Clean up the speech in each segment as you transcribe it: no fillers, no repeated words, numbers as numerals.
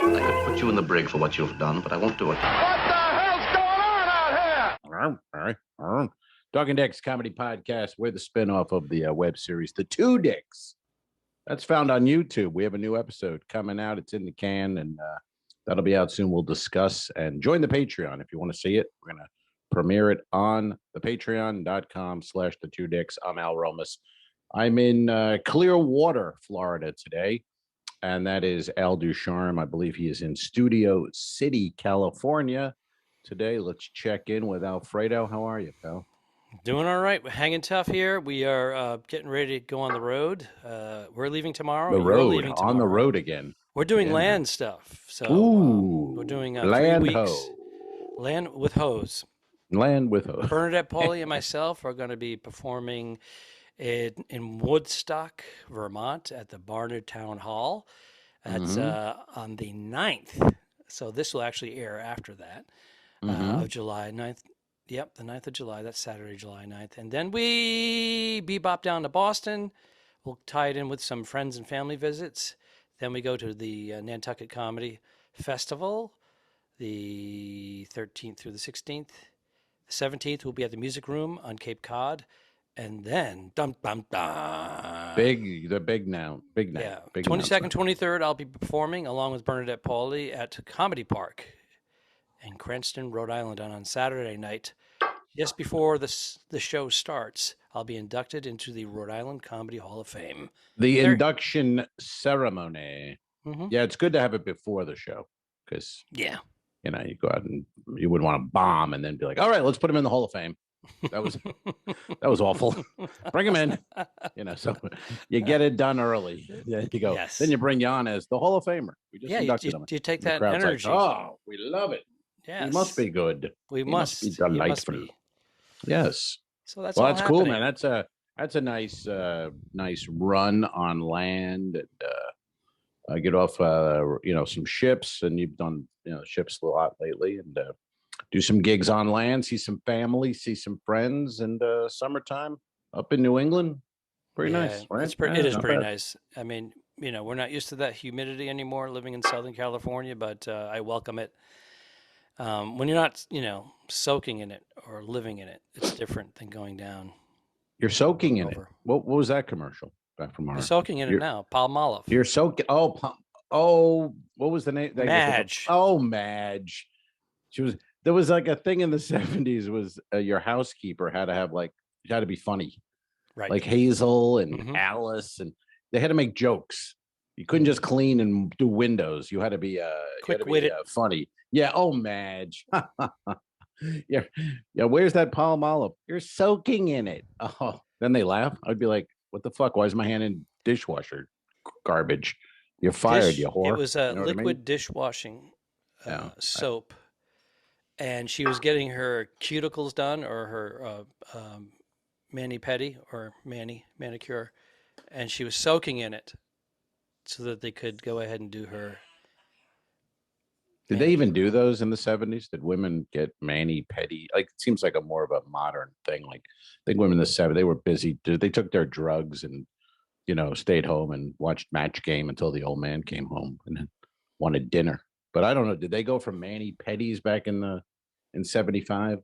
I could put you in the brig for what you've done, but I won't do it. What the hell's going on out here? Dog and Dick's comedy podcast. We're the spinoff of the web series, The Two Dicks. That's found on YouTube. We have a new episode coming out. It's in the can, and that'll be out soon. We'll discuss and join the Patreon if you want to see it. We're going to premiere it on the patreon.com/the two dicks. I'm Al Romas. I'm in Clearwater, Florida today, and that is Al Ducharme. I believe he is in Studio City, California today. Let's check in with Alfredo. How are you, pal? Doing all right. We're hanging tough here. We are getting ready to go on the road. We're leaving tomorrow. The You're road, leaving on tomorrow. the road again. We're doing Yeah. land stuff. So we're doing land 3 weeks. ho. Land with hose. Land with hose. Bernadette Pauly and myself are going to be performing in Woodstock, Vermont at the Barnard Town Hall. That's on the 9th. So this will actually air after that of July 9th. Yep, the 9th of July. That's Saturday, July 9th. And then we bebop down to Boston. We'll tie it in with some friends and family visits. Then we go to the Nantucket Comedy Festival, the 13th through the 16th. The 17th, we'll be at the Music Room on Cape Cod. And then, The big now. Yeah, 22nd, 23rd, I'll be performing along with Bernadette Pauly at Comedy Park in Cranston, Rhode Island on Saturday night. Just before the show starts, I'll be inducted into the Rhode Island Comedy Hall of Fame. The induction ceremony. Mm-hmm. Yeah, it's good to have it before the show because, Yeah. you know, you go out and you wouldn't want to bomb and then be like, all right, let's put him in the Hall of Fame. That was awful. Bring him in. You know, so you get it done early. Yeah, you go. Yes. Then you bring you on as the Hall of Famer. We just inducted him. You take The that crowd's like, energy. oh, we love it. Yes. He must be good. We He must. be He must delightful. be. Yes. So that's Well, all that's cool, happening. man. That's a nice run on land, and get off some ships, and you've done ships a lot lately, and do some gigs on land, see some family, see some friends, and summertime up in New England, pretty nice, right? It is Not pretty bad. nice. I mean, we're not used to that humidity anymore living in Southern California, but I welcome it. When you're not, soaking in it or living in it, it's different than going down. You're soaking in it. over. What was that commercial back from our? You're soaking in it now. Palmolive. You're soaking. Oh, what was the name? Madge. Madge. There was like a thing in the 70s was your housekeeper had to be funny. Right. Like Hazel and Mhm. Alice, and they had to make jokes. You couldn't just clean and do windows. You had to be Quick-witted. funny. Yeah. Oh, Madge. Yeah. Where's that Palmolive? You're soaking in it. Oh, then they laugh. I'd be like, what the fuck? Why is my hand in dishwasher garbage? You're fired, you whore. It was a You know what I liquid mean? dishwashing Yeah. soap, and she was getting her cuticles done or her mani-pedi or manicure, and she was soaking in it so that they could go ahead and do her. Did they even do those in the 70s? Did women get mani-pedi? Like, it seems like a more of a modern thing. Like, I think women in the 70s, they were busy. They took their drugs and, stayed home and watched Match Game until the old man came home and then wanted dinner. But I don't know. Did they go from mani-pedis back in 75?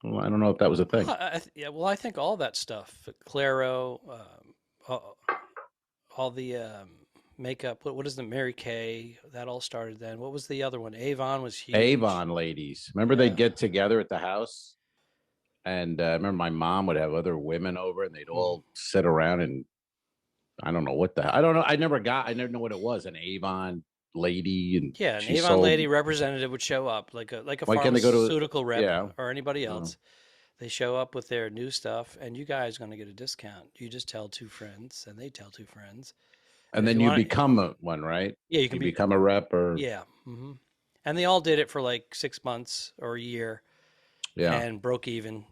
Well, I don't know if that was a thing. Well, I think all that stuff, Claro, all the makeup. What is the Mary Kay? That all started then. What was the other one? Avon was huge. Avon ladies. Remember they'd get together at the house? And I remember my mom would have other women over and they'd all sit around and I don't know what I don't know. I never know what it was. An Avon lady. And Yeah, an she Avon sold- lady representative would show up like a Why can't they go to- pharmaceutical rep yeah. or anybody else. They show up with their new stuff, and you guys are going to get a discount. You just tell two friends, and they tell two friends. And then you become one, right? Yeah, you can become a rep or Yeah. Mm-hmm. And they all did it for like 6 months or a year. Yeah. And broke even.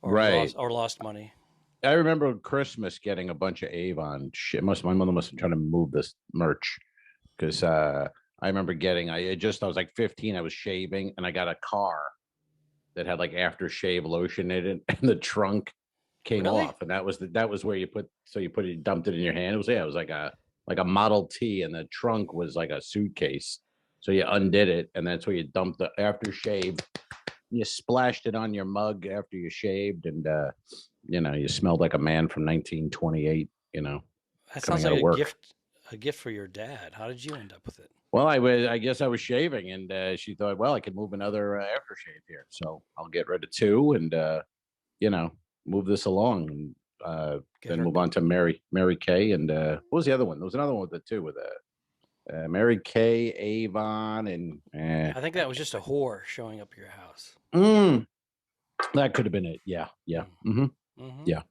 Or Right. lost money. I remember Christmas getting a bunch of Avon shit. My mother must have been trying to move this merch because I remember getting. I was like 15. I was shaving, and I got a car that had like aftershave lotion in it, and the trunk came Really? off, and that was where you dumped it in your hand. It was like a Model T, and the trunk was like a suitcase. So you undid it, and that's where you dumped the aftershave. You splashed it on your mug after you shaved, and you smelled like a man from 1928. That coming sounds out like of work. a gift for your dad. How did you end up with it? Well, I guess I was shaving, and she thought, well, I could move another aftershave here, so I'll get rid of two, and move this along, and then move on to Mary Kay, and what was the other one? There was another one with the two with Mary Kay, Avon, and I think that was just a whore showing up at your house. That could have been it. Yeah. Mm-hmm. Yeah.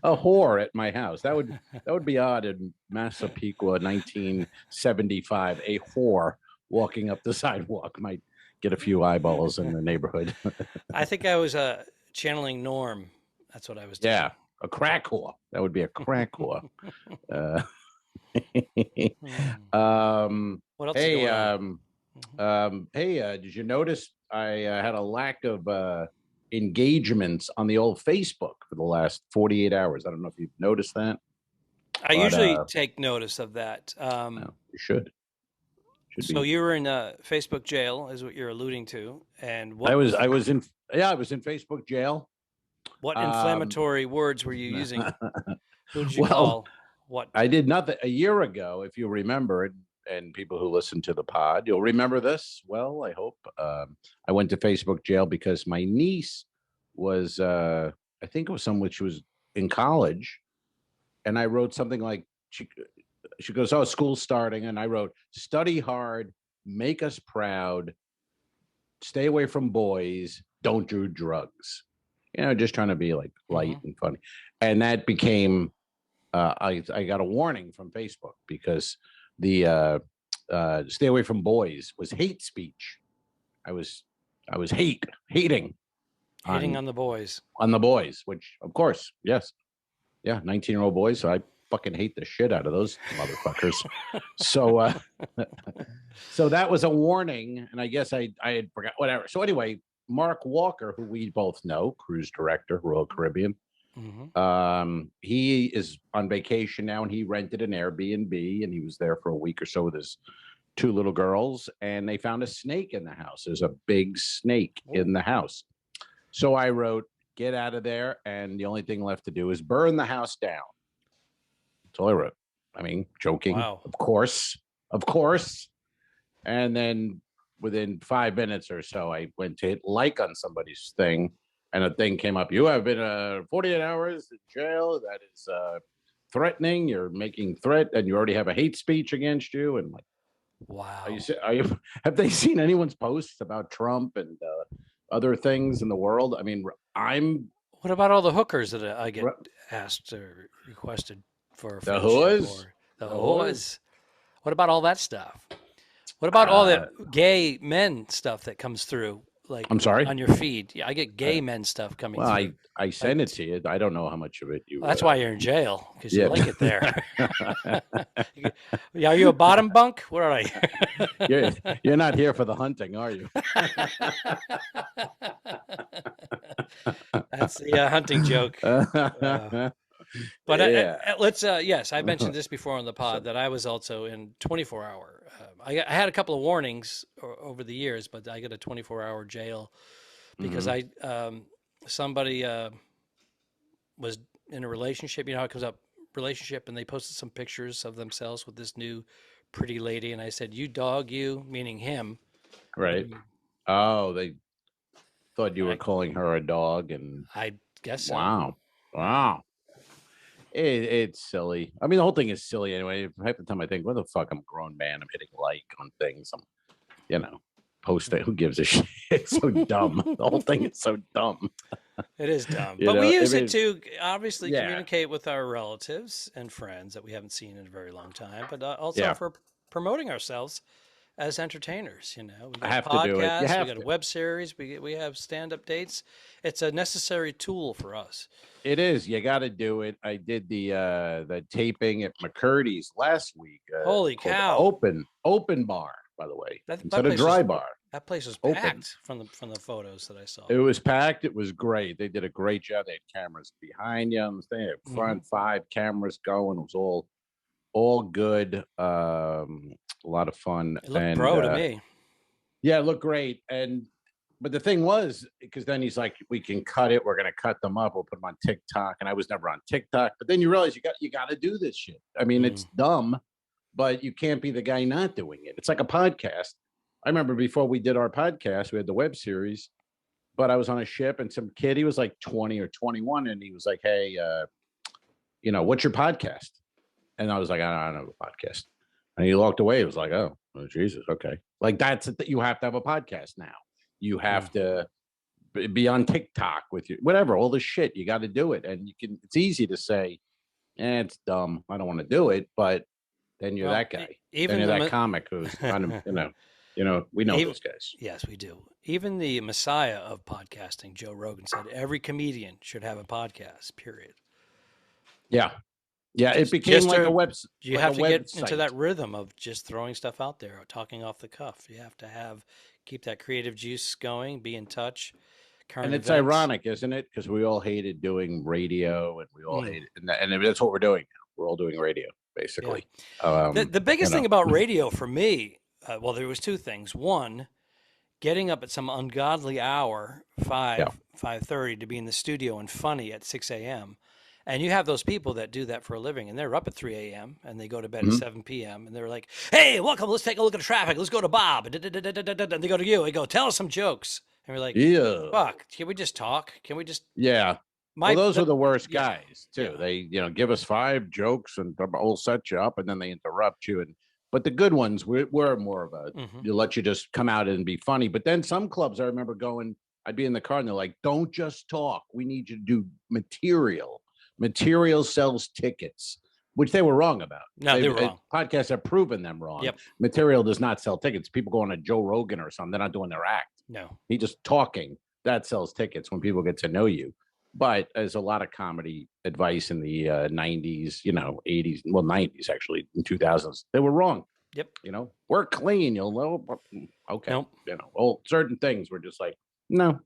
A whore at my house. That would be odd in Massapequa, 1975. A whore walking up the sidewalk might get a few eyeballs in the neighborhood. I think I was channeling Norm. That's what I was doing. Yeah, a crack whore. That would be a crack whore. What else hey, is going on? Did you notice I had a lack of engagements on the old Facebook for the last 48 hours? I don't know if you've noticed that. I usually take notice of that. No, you should. So you were in Facebook jail, is what you're alluding to, and what I was in Facebook jail. What inflammatory words were you using? Who did you call? What? I did nothing a year ago, if you remember, and people who listen to the pod, you'll remember this. Well, I hope. I went to Facebook jail because my niece was, I think it was someone which was in college, and I wrote something like, she goes, oh, school's starting, and I wrote, study hard, make us proud, stay away from boys, don't do drugs. Just trying to be like light and funny. And that became, I got a warning from Facebook because the stay away from boys was hate speech. I was hating on the boys. On the boys, which of course, yes. Yeah, 19-year-old boys. So I fucking hate the shit out of those motherfuckers. So so that was a warning, and I guess I had forgot, whatever. So anyway, Mark Walker, who we both know, cruise director, Royal Caribbean, he is on vacation now, and he rented an Airbnb, and he was there for a week or so with his two little girls, and they found a snake in the house. There's a big snake in the house. So I wrote, get out of there, and the only thing left to do is burn the house down. That's all I wrote. I mean, joking. Wow. Of course. And then within 5 minutes or so, I went to hit like on somebody's thing, and a thing came up. You have been 48 hours in jail. That is threatening. You're making threat, and you already have a hate speech against you. And like, wow. Have they seen anyone's posts about Trump and other things in the world? I mean, What about all the hookers that I get asked or requested for? The whores? The whores. What about all that stuff? What about all the gay men stuff that comes through? Like, I'm sorry? On your feed. Yeah, I get gay men stuff coming through. Well, I send it to you. I don't know how much of it you... Well, that's why you're in jail, because you like it there. Are you a bottom bunk? What are you? You're not here for the hunting, are you? That's the hunting joke. But let's, yes, I mentioned this before on the pod that I was also in 24-hour. I had a couple of warnings over the years, but I got a 24-hour jail because somebody was in a relationship. You know how it comes up, relationship, and they posted some pictures of themselves with this new pretty lady, and I said, "You dog, you," meaning him. Right. Oh, they thought you were calling her a dog, and I guess so. Wow. It's silly. I mean, the whole thing is silly anyway. Half the time I think, what the fuck? I'm a grown man. I'm hitting like on things. I'm, posting. Who gives a shit? It's so dumb. The whole thing is so dumb. It is dumb. But we use it to obviously communicate with our relatives and friends that we haven't seen in a very long time, but also for promoting ourselves as entertainers. We got podcasts, we got a web series, we have stand-up dates. It's a necessary tool for us. It is. You got to do it. I did the taping at McCurdy's last week. Holy cow! Open bar. by the way, That instead of place dry was bar. that place was Open. packed from the photos that I saw. It was packed. It was great. They did a great job. They had cameras behind you. They had front 5 cameras going. It was all good. A lot of fun. It looked pro to me. Yeah, it looked great. But the thing was, because then he's like, we can cut it. We're gonna cut them up. We'll put them on TikTok. And I was never on TikTok. But then you realize you got to do this shit. I mean, it's dumb, but you can't be the guy not doing it. It's like a podcast. I remember before we did our podcast, we had the web series, but I was on a ship and some kid, he was like 20 or 21, and he was like, hey, what's your podcast? And I was like, I don't have a podcast. And he walked away. It was like, oh, Jesus, okay. Like that's it, that you have to have a podcast now. You have to be on TikTok with you, whatever, all this shit. You got to do it. And it's easy to say, it's dumb. I don't want to do it. But then you're that guy. Then you're that comic who's kind of, we know those guys. Yes, we do. Even the messiah of podcasting, Joe Rogan, said every comedian should have a podcast, period. Yeah. Yeah, it became like a website. You have to get into that rhythm of just throwing stuff out there, talking off the cuff. You have to keep that creative juice going, be in touch. And it's ironic, isn't it? Because we all hated doing radio, and we all hated, and that's what we're doing now. We're all doing radio, basically. Yeah. The biggest thing about radio for me, there was 2 things. One, getting up at some ungodly hour, 5:30, to be in the studio and funny at 6 a.m. And you have those people that do that for a living, and they're up at 3 a.m. and they go to bed at 7 p.m. and they're like, hey, welcome, let's take a look at the traffic. Let's go to Bob. And they go to you. They go, tell us some jokes. And we're like, fuck, can we just talk? Can we just... Yeah. Those are the worst guys, too. Yeah. They give us 5 jokes and we'll set you up, and then they interrupt you. But the good ones, we're more of a, you let you just come out and be funny. But then some clubs, I remember going, I'd be in the car and they're like, don't just talk. We need you to do material. Material sells tickets, which they were wrong about. No, they were wrong. Podcasts have proven them wrong. Yep. Material does not sell tickets. People go on a Joe Rogan or something. They're not doing their act. No. He just talking. That sells tickets when people get to know you. But there's a lot of comedy advice in the 90s, 80s, 90s, actually, in 2000s. They were wrong. Yep. We're clean. You'll know. Okay. Nope. Certain things were just like, no,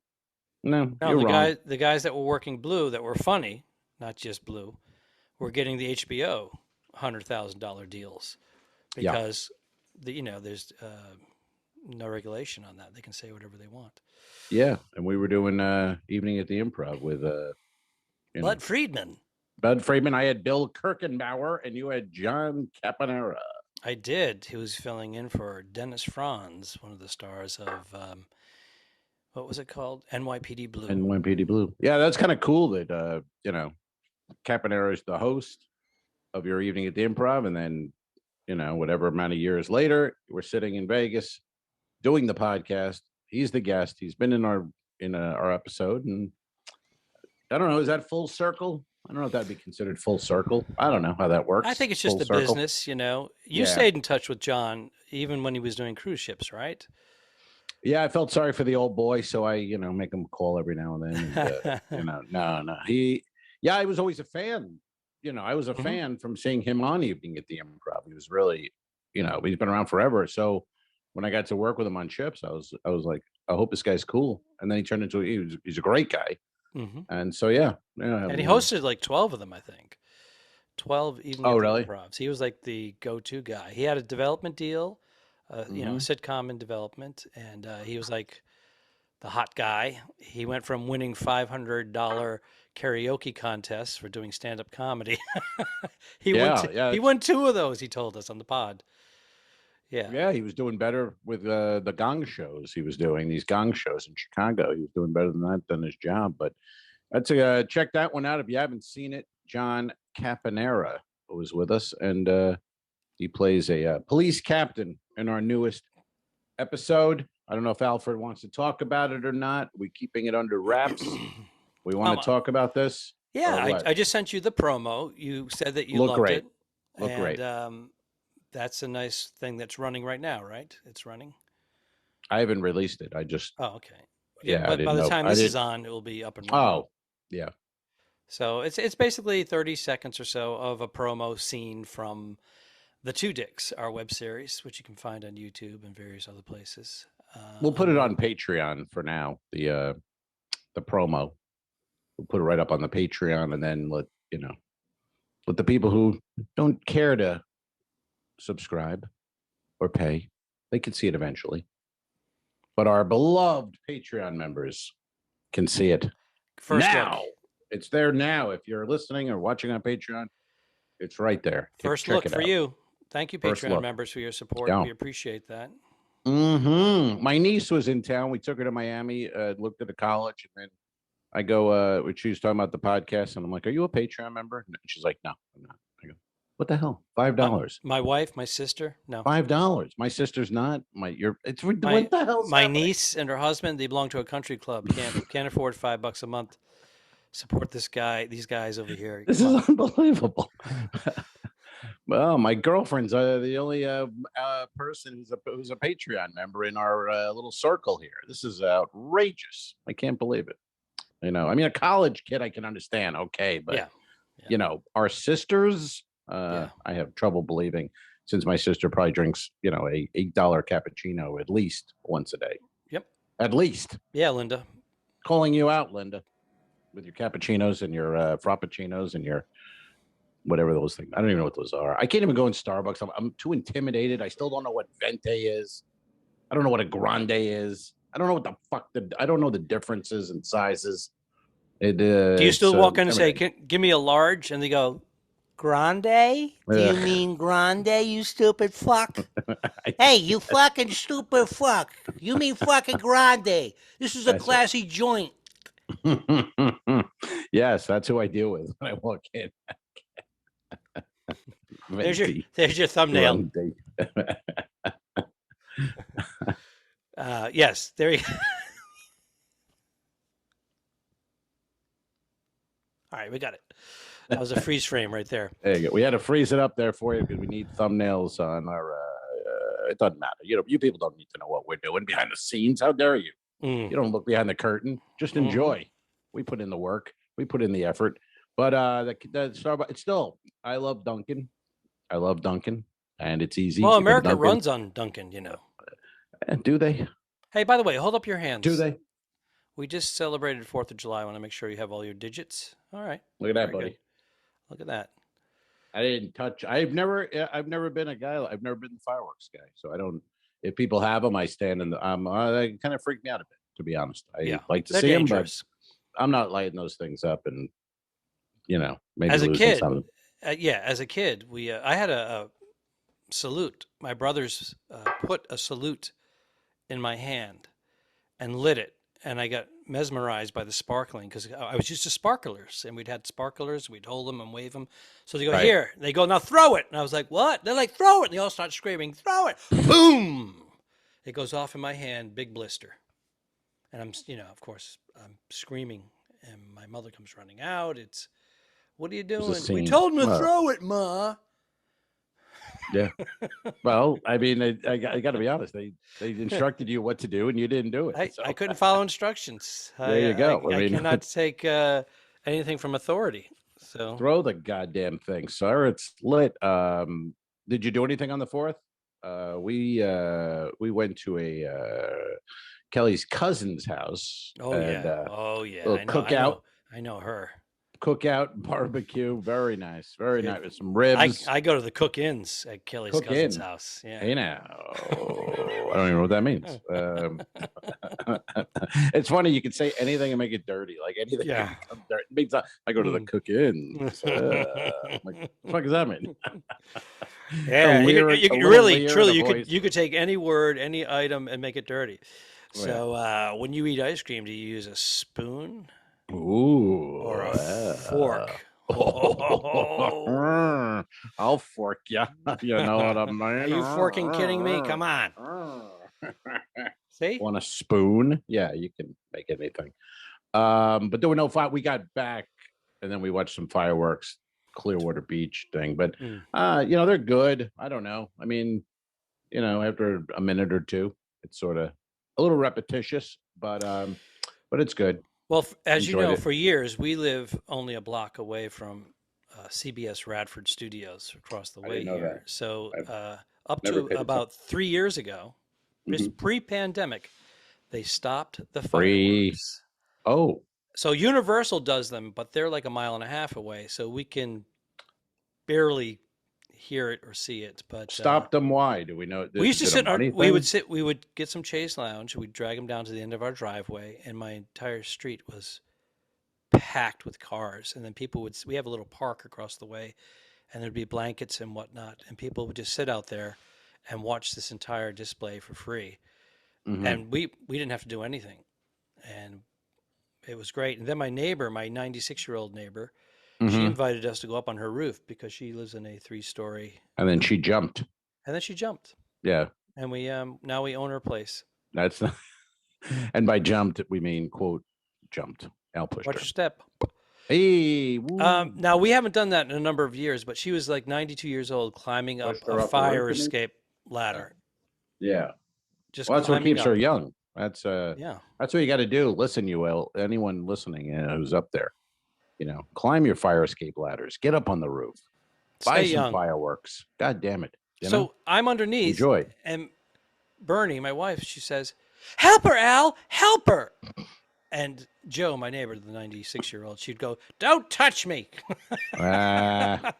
you're wrong. The guys that were working blue that were funny, not just blue, were getting the HBO $100,000 deals because there's no regulation on that. They can say whatever they want. Yeah, and we were doing Evening at the Improv with Bud Friedman. I had Bill Kirchenbauer, and you had John Caponera. I did. He was filling in for Dennis Franz, one of the stars of what was it called? NYPD Blue. NYPD Blue. Yeah, that's kind of cool that Caponera is the host of your Evening at the Improv, and then whatever amount of years later, we're sitting in Vegas doing the podcast. He's the guest. He's been in our episode, and I don't know. Is that full circle? I don't know if that'd be considered full circle. I don't know how that works. I think it's just the business. You stayed in touch with John even when he was doing cruise ships, right? Yeah, I felt sorry for the old boy, so I make him a call every now and then. And, no. I was always a fan. I was a fan from seeing him on Evening at the Improv. He was really, he's been around forever. So when I got to work with him on ships, I was like, I hope this guy's cool. And then he turned into he's a great guy. And so and he hosted like 12 of them, I think. 12 Evening at the Improvs. He was like the go-to guy. He had a development deal, a sitcom in development, and he was like the hot guy. He went from winning $500 karaoke contests for doing stand-up comedy. He won 2 of those, he told us on the pod. Yeah, he was doing better with the gong shows. He was doing these gong shows in Chicago. He was doing better than that than his job. But that's check that one out if you haven't seen it. John Caponera was with us, and he plays a police captain in our newest episode. I don't know if Alfred wants to talk about it or not. We're keeping it under wraps. We want to talk about this. Yeah, I just sent you the promo. You said that you loved it. Look great. That's a nice thing that's running right now, right? It's running. I haven't released it. I just. Oh, okay. Yeah, but by the time this is on, it will be up and running. Oh, yeah. So it's basically 30 seconds or so of a promo scene from The Two Dicks, our web series, which you can find on YouTube and various other places. We'll put it on Patreon for now. The promo. We'll put it right up on the Patreon, and then let the people who don't care to subscribe or pay, they can see it eventually. But our beloved Patreon members can see it First now. look. It's there now. If you're listening or watching on Patreon, it's right there. First look for you. Thank you, First Patreon look. members, for your support. Yeah. We appreciate that. My niece was in town. We took her to Miami, looked at the college, and then I go, she was talking about the podcast, and I'm like, "Are you a Patreon member?" And she's like, "No, I'm not." I go, "What the hell? $5? My wife, my sister, no. $5. My sister's not. What the hell? My niece and her husband, they belong to a country club. Can't afford $5 a month. Support these guys over here. This is unbelievable. Well, my girlfriend's the only person who's a Patreon member in our little circle here. This is outrageous. I can't believe it. I mean, a college kid I can understand. Okay, but our sisters, I have trouble believing, since my sister probably drinks, a $8 cappuccino at least once a day. Yep. At least. Yeah, Linda. Calling you out, Linda, with your cappuccinos and your frappuccinos and your whatever those things. I don't even know what those are. I can't even go in Starbucks. I'm too intimidated. I still don't know what venti is. I don't know what a grande is. I don't know what the fuck. I don't know the differences in sizes. Do you still walk in and say, "Give me a large," and they go, "Grande? Do you mean grande? You stupid fuck! Hey, you fucking stupid fuck! You mean fucking grande? This is a classy joint." Yes, that's who I deal with when I walk in. There's your thumbnail. Yes, there you go. All right, we got it. That was a freeze frame right there. There you go. We had to freeze it up there for you because we need thumbnails on our. It doesn't matter. You people don't need to know what we're doing behind the scenes. How dare you? You don't look behind the curtain. Just enjoy. We put in the work. We put in the effort. But the Starbucks, it's still. I love Dunkin'. And it's easy. Well, America runs on Dunkin', Do they? Hey, by the way, hold up your hands. Do they? We just celebrated 4th of July. I want to make sure you have all your digits. All right. Look at that, buddy. Good. Look at that. I didn't touch. I've never been a guy. I've never been the fireworks guy. So I don't. If people have them, I stand in the. They kind of freak me out a bit, to be honest. I like to see them, but I'm not lighting those things up. And maybe as a kid, something. As a kid, I had a salute. My brothers put a salute in my hand and lit it, and I got mesmerized by the sparkling because I was used to sparklers, and we'd had sparklers. We'd hold them and wave them. So they go, "Here." They go, "Now throw it." And I was like, "What?" They're like, "Throw it." And they all start screaming, "Throw it." Boom. It goes off in my hand, big blister. And I'm, of course, I'm screaming, and my mother comes running out. It's, "What are you doing?" "We told him to throw it, Ma." Yeah. Well, I mean, I got to be honest. They instructed you what to do, and you didn't do it. I couldn't follow instructions. There you go. I cannot take anything from authority. So throw the goddamn thing, sir. It's lit. Did you do anything on the 4th? We went to Kelly's cousin's house. Oh, yeah. Cookout. I know her. Cookout, barbecue, very nice, very nice. With some ribs. I go to the cook-ins at Kelly's cousin's house. Yeah, I don't even know what that means. It's funny, you can say anything and make it dirty, like anything. Yeah, it means I go to the cook-ins. Like, what the fuck does that mean? Yeah, you really, truly, you could take any word, any item, and make it dirty. So when you eat ice cream, do you use a spoon? Ooh, or a fork? I'll fork you. You know what I mean? Are you forking kidding me? Come on. See? Want a spoon? Yeah, you can make anything. But there were no fire. We got back, and then we watched some fireworks, Clearwater Beach thing. But they're good. I don't know. I mean, after a minute or two, it's sort of a little repetitious, but it's good. Well, as you know, for years, we live only a block away from CBS Radford Studios across the I way didn't know here. that. So up never to paid about 3 years ago, just pre-pandemic, they stopped the Free. fireworks. Oh, So Universal does them, but they're like a mile and a half away, so we can barely hear it or see it. But stop them. Why? Do we know? we used to Is it a sit. money thing? We would get some Chase Lounge. We'd drag them down to the end of our driveway, and my entire street was packed with cars. And then people would. We have a little park across the way, and there'd be blankets and whatnot, and people would just sit out there and watch this entire display for free. Mhm. And we didn't have to do anything, and it was great. And then my neighbor, my 96-year-old neighbor, she Mhm. invited us to go up on her roof because she lives in a 3-story. And then she jumped. And then she jumped, Yeah, and we now we own her place. that's not. And by jumped, we mean quote jumped. Al pushed Watch her. your step. Hey, woo. Now we haven't done that in a number of years, but she was like 92 years old, climbing up Pushed her a up the roof, fire you mean? escape ladder. Yeah. Just Well, that's what climbing keeps up. her young. That's Yeah. That's what you got to do. Listen, anyone listening who's up there, climb your fire escape ladders. Get up on the roof. Buy Stay some young. fireworks. God damn it. So I'm underneath. Enjoy. And Bernie, my wife, she says, "Help her, Al! Help her!" And Joe, my neighbor, the 96-year-old, she'd go, "Don't touch me!" Ah.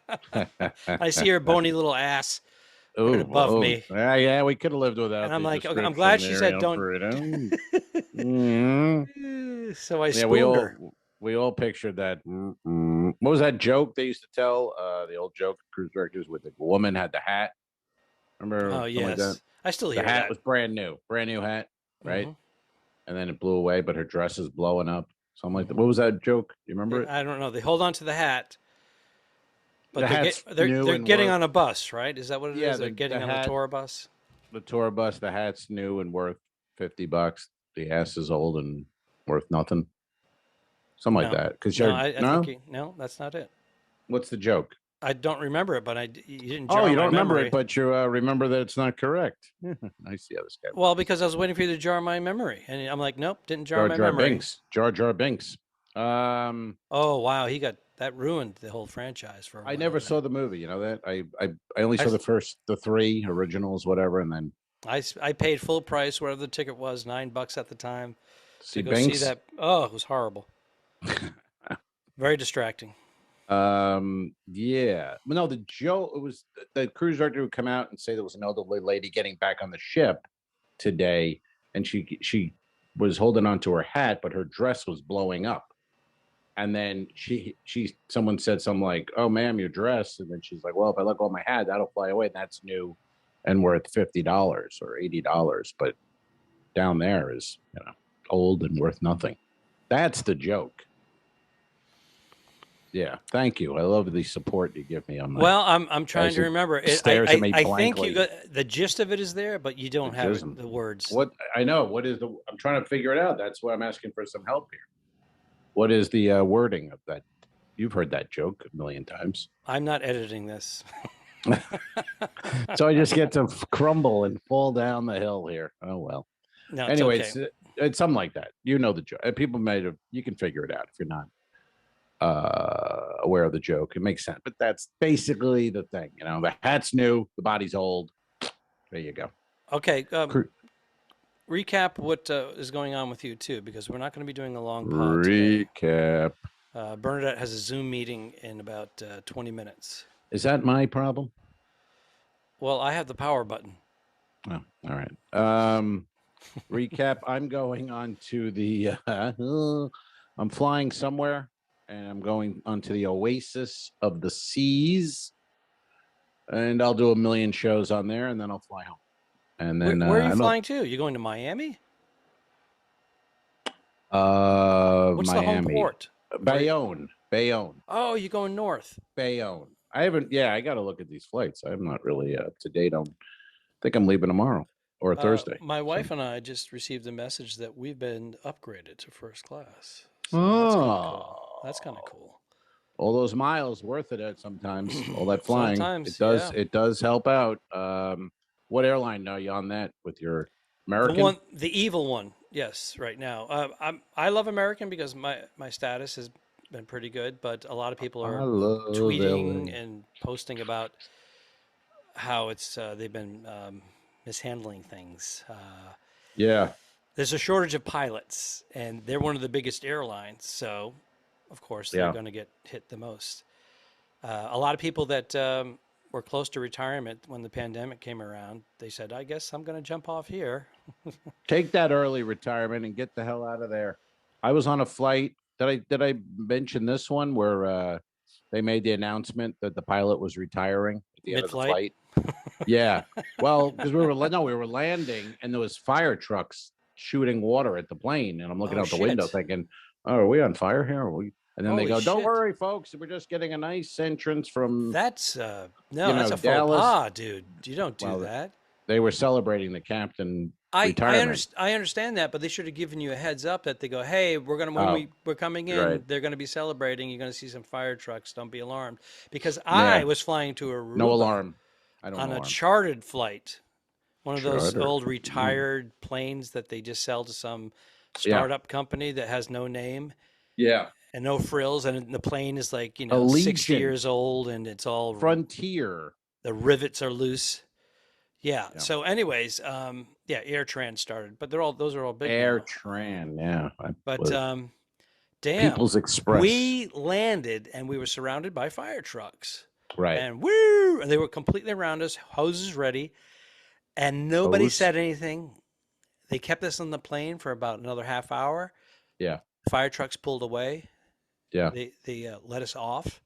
I see her bony little ass right above me. Yeah, we could have lived without. And I'm the like, okay, I'm glad she said description don't. there, Mhm. So I Yeah, spooned her. we all pictured that. What was that joke they used to tell? The old joke cruise directors with the woman had the hat. Remember? Oh, something like yes. that? I still The hear hat that. was brand new hat, right? Mhm. And then it blew away, but her dress is blowing up. Something like that. What was that joke? You remember it? I don't know. They hold on to the hat, but The hat's they're new and getting worth. on a bus, right? Is that what it is? Yeah, They're getting on the hat, tour bus. the tour bus. The hat's new and worth $50. The ass is old and worth nothing. Something like No. that. Because No, you're I no. think no, that's not it. What's the joke? I don't remember it, but you didn't. Oh, jar you my don't remember memory. it, but you remember that it's not correct. I see how this guy. Well, because I was waiting for you to jar my memory, and I'm like, nope, didn't jar Jar my Jar memory. Binks. Jar Jar Binks. Oh wow, that ruined the whole franchise for a while. I never saw the movie. You know that I only saw the 3 originals, whatever, and then I paid full price, whatever the ticket was, $9 at the time, see to go Binks. see that. Oh, it was horrible. Very distracting. Yeah, but no, it was the cruise director would come out and say there was an elderly lady getting back on the ship today, and she was holding on to her hat, but her dress was blowing up. And then someone said something like, "Oh, ma'am, your dress," and then she's like, "Well, if I let go of my hat, that'll fly away. That's new and worth $50 or $80, but down there is old and worth nothing." That's the joke. Yeah, thank you. I love the support you give me on my. Well, I'm trying to remember. Stares at me I think blankly. you got the gist of it is there, but you don't have the words. What I know. What is the? I'm trying to figure it out. That's why I'm asking for some help here. What is the wording of that? You've heard that joke a million times. I'm not editing this. So I just get to crumble and fall down the hill here. Oh well. No, anyway, okay. it's something like that. You know the joke. People you can figure it out if you're not aware of the joke. It makes sense. But that's basically the thing. The hat's new, the body's old. There you go. Okay. Recap what is going on with you too, because we're not going to be doing a long pod today. Recap. Bernadette has a Zoom meeting in about 20 minutes. Is that my problem? Well, I have the power button. Oh, all right. Recap. I'm going on to the. I'm flying somewhere, and I'm going onto the Oasis of the Seas, and I'll do a million shows on there, and then I'll fly home. And then where are you flying to? You going to Miami? What's the home port? Bayonne. Oh, you're going north. Bayonne. I haven't. Yeah, I got to look at these flights. I'm not really up to date on. I think I'm leaving tomorrow or Thursday. My wife and I just received a message that we've been upgraded to first class. So that's kind of cool. All those miles worth it sometimes. All that flying. Sometimes, It does help out. What airline are you on that with your American? The evil one. Yes, right now. I love American because my status has been pretty good, but a lot of people I are love tweeting LA. and posting about how it's they've been mishandling things. Yeah. There's a shortage of pilots, and they're one of the biggest airlines, so of course they're Yeah. going to get hit the most. A lot of people that were close to retirement when the pandemic came around, they said, "I guess I'm going to jump off here." Take that early retirement and get the hell out of there. I was on a flight. Did I mention this one where they made the announcement that the pilot was retiring at the end of the Mid-flight? flight? Yeah. Well, because we were landing and there was fire trucks shooting water at the plane, and I'm looking Oh, out the window shit. thinking, "Oh, are we on fire here? Are we?" And then they Holy go, "Don't shit. worry, folks. We're just getting a nice entrance from That's you that's know a faux Dallas." pas, dude. You don't do Well, that. they were celebrating the captain I retirement. I understand that, but they should have given you a heads up that they go, "Hey, we're gonna when Oh, we're coming you're in, right. they're gonna be celebrating. You're gonna see some fire trucks. Don't be alarmed." Because I Yeah. was flying to No Aruba alarm. I don't on a alarm. chartered flight, one of those Charter. old retired planes that they just sell to some Yeah. startup company that has no name Yeah. and no frills, and the plane is like 60 Allegiant. years old, and it's all Frontier. the rivets are loose. Yeah. Yeah. So, anyways, yeah, AirTran started, but those are all big Air now. Tran. Yeah. But damn, People's Express. we landed and we were surrounded by fire trucks, Right. and woo, and they were completely around us, hoses ready, and nobody Hose? said anything. They kept us on the plane for about another half hour. Yeah. Fire trucks pulled away. Yeah. They let us off.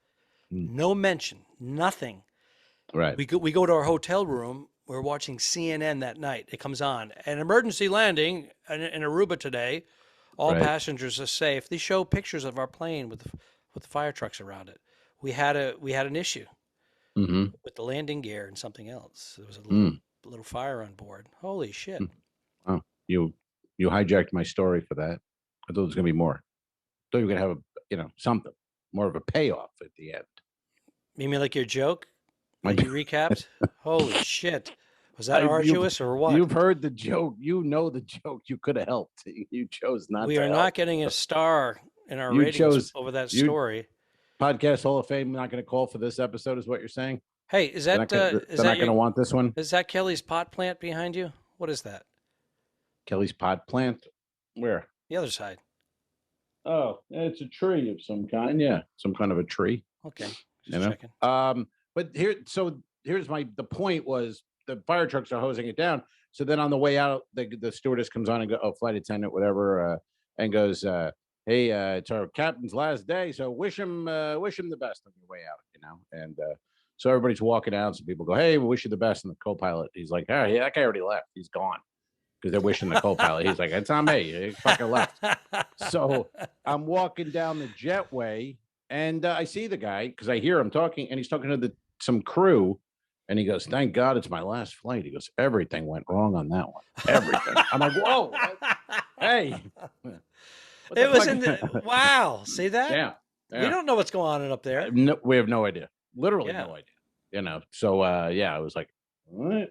Mm. No mention, nothing. Right. We go to our hotel room. We're watching CNN that night. It comes on. An emergency landing in Aruba today. All Right. passengers are safe. They show pictures of our plane with the fire trucks around it. We had an issue Mm-hmm. with the landing gear and something else. There was a little fire on board. Holy shit. Oh, you hijacked my story for that. I thought it was gonna be more. I thought you were gonna have something more of a payoff at the end. You mean like your joke? My That you recapped? Holy shit. Was that you've- arduous or what? You've heard the joke. You know the joke. You could have helped. You chose not We to are help. not getting a star in our You ratings chose- over that you- story. Podcast Hall of Fame not going to call for this episode, is what you're saying? Hey, is They're that not going to want this one. is that Kelly's pot plant behind you? What is that? Kelly's pot plant. Where? The other side. Oh, it's a tree of some kind. Yeah, some kind of a tree. Okay. You Just know? checking. But here's the point was the fire trucks are hosing it down. So then on the way out, the stewardess comes on and go, flight attendant, whatever, and goes, hey, it's our captain's last day, so wish him the best on your way out, And so everybody's walking out. So people go, hey, we wish you the best. And the co-pilot, he's like, oh, yeah, that guy already left. He's gone. Because they're wishing the co-pilot. He's like, it's not me. He fucking left. So I'm walking down the jetway, and I see the guy because I hear him talking, and he's talking to some crew, and he goes, "Thank God it's my last flight." He goes, "Everything went wrong on that one. Everything." I'm like, "Whoa, hey!" It was in the wow. See that? Yeah. We don't know what's going on up there. No, we have no idea. Literally Yeah. no idea. So yeah, I was like, what?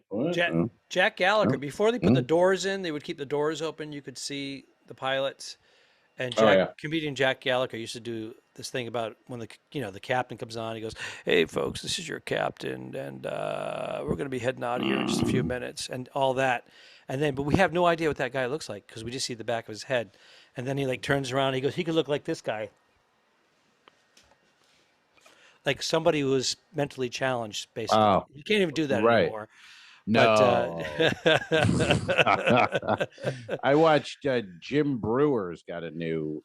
Jack Gallagher. Before they put the doors in, they would keep the doors open. You could see the pilots. And comedian Jack Gallagher used to do this thing about when the captain comes on. He goes, "Hey, folks, this is your captain, and we're going to be heading out of here in just a few minutes," and all that. And then, but we have no idea what that guy looks like because we just see the back of his head. And then he turns around. And he goes, "He could look like this guy, like somebody who was mentally challenged. Basically, you can't even do that anymore." No. I watched Jim Brewer's got a new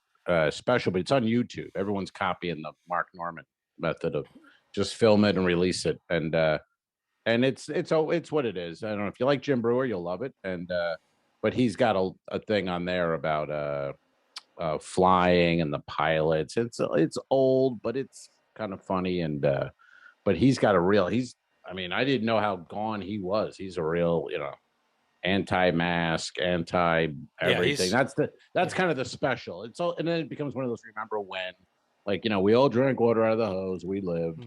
special, but it's on YouTube. Everyone's copying the Mark Norman method of just film it and release it, and it's what it is. I don't know if you like Jim Brewer, you'll love it. And but he's got a thing on there about flying and the pilots. It's old, but it's kind of funny, and but he's got I didn't know how gone he was. He's a real, anti-mask, anti-everything. That's kind of the special. And then it becomes one of those remember when, we all drank water out of the hose. We lived.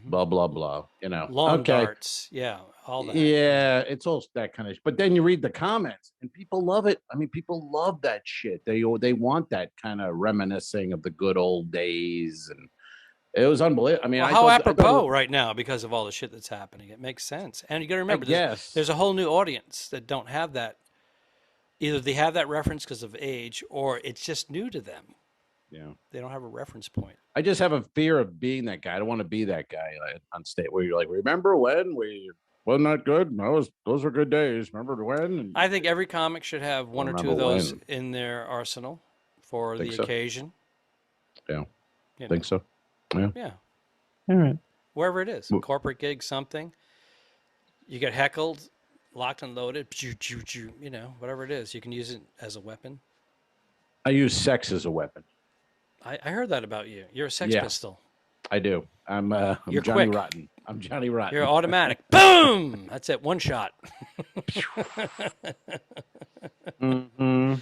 blah, blah, blah, you know. Lawn okay. darts. Yeah, all that. Yeah, it's all that kind of but then you read the comments and people love it. I mean, people love that shit. They want that kind of reminiscing of the good old days, and it was unbelievable. I mean, Well, how apropos right now because of all the shit that's happening. It makes sense. And you got to remember, there's a whole new audience that don't have that. Either they have that reference because of age, or it's just new to them. Yeah, they don't have a reference point. I just have a fear of being that guy. I don't want to be that guy on stage where you're like, remember when we wasn't that good? Those were good days. Remember when? And I think every comic should have one or two of those in their arsenal for the occasion. Yeah, think so. Yeah. Yeah. All right. Wherever it is, corporate gig, something. You get heckled, locked and loaded, you know, whatever it is, you can use it as a weapon. I use sex as a weapon. I heard that about you. You're a sex pistol. I do. I'm You're Johnny quick. Rotten. I'm Johnny Rotten. You're automatic. Boom! That's it. One shot. All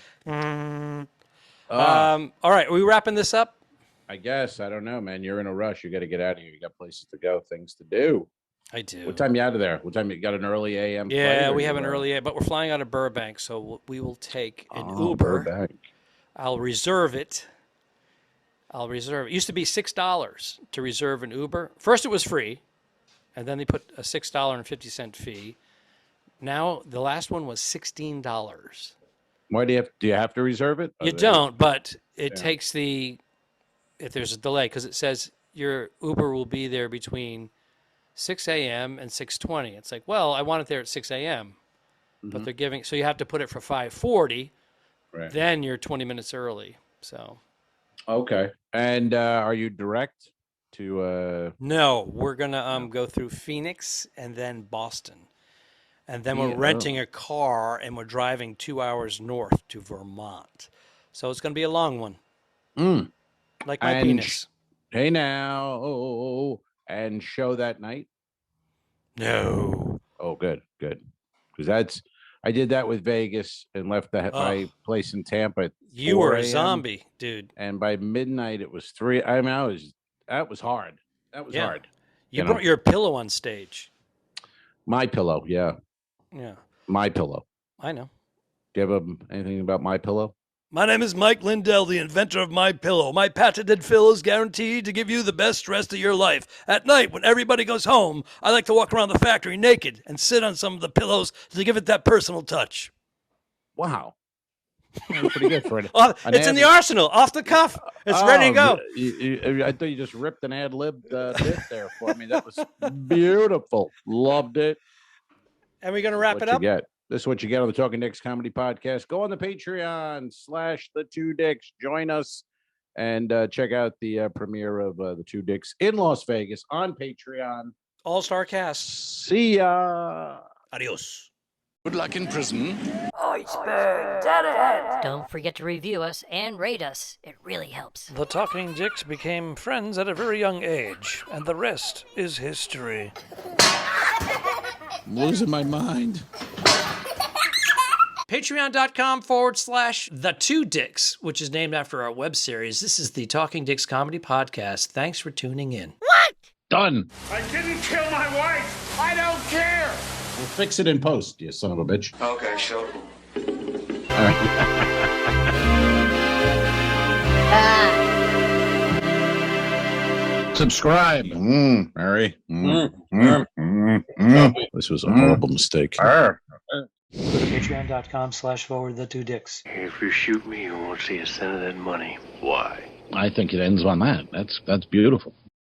right. Are we wrapping this up? I guess. I don't know, man. You're in a rush. You got to get out of here. You got places to go, things to do. I do. What time you out of there? What time you got an early AM? Yeah, we have an early AM, but we're flying out of Burbank, so we will take an Uber. Burbank. I'll reserve it. It used to be $6 to reserve an Uber. First it was free, and then they put a $6.50 fee. Now the last one was $16. Why do you have to reserve it? You don't, but it takes if there's a delay, because it says your Uber will be there between 6 a.m. and 6:20. It's like, well, I want it there at 6 a.m., but they're giving, so you have to put it for 5:40. Right. Then you're 20 minutes early. So. Okay. And are you direct to? No, we're gonna go through Phoenix and then Boston, and then we're renting a car and we're driving 2 hours north to Vermont. So it's gonna be a long one. Like my penis. Hey now, and show that night? No. Oh, good. Because I did that with Vegas and left my place in Tampa. You were a zombie, dude. And by midnight it was 3. I mean, that was hard. That was hard. You brought your pillow on stage. My pillow, yeah. Yeah. My pillow. I know. Do you have anything about My Pillow? My name is Mike Lindell, the inventor of My Pillow. My patented fill is guaranteed to give you the best rest of your life. At night, when everybody goes home, I like to walk around the factory naked and sit on some of the pillows to give it that personal touch. Wow. That's pretty good for it. It's in the arsenal, off the cuff. It's ready to go. I thought you just ripped an ad-lib bit there for me. That was beautiful. Loved it. And we're going to wrap it up? This is what you get on the Talking Dicks Comedy Podcast. Go on the Patreon / the Two Dicks. Join us and check out the premiere of the Two Dicks in Las Vegas on Patreon. All-star cast. See ya. Adios. Good luck in prison. Iceberg dead ahead. Don't forget to review us and rate us. It really helps. The Talking Dicks became friends at a very young age, and the rest is history. I'm losing my mind. Patreon.com / The Two Dicks, which is named after our web series. This is the Talking Dicks Comedy Podcast. Thanks for tuning in. What? Done. I didn't kill my wife. I don't care. We'll fix it in post, you son of a bitch. Okay, sure. All right. Subscribe. Mary. This was a horrible mistake. Go to patreon.com / The Two Dicks. If you shoot me, you won't see a cent of that money. Why? I think it ends on that. That's beautiful.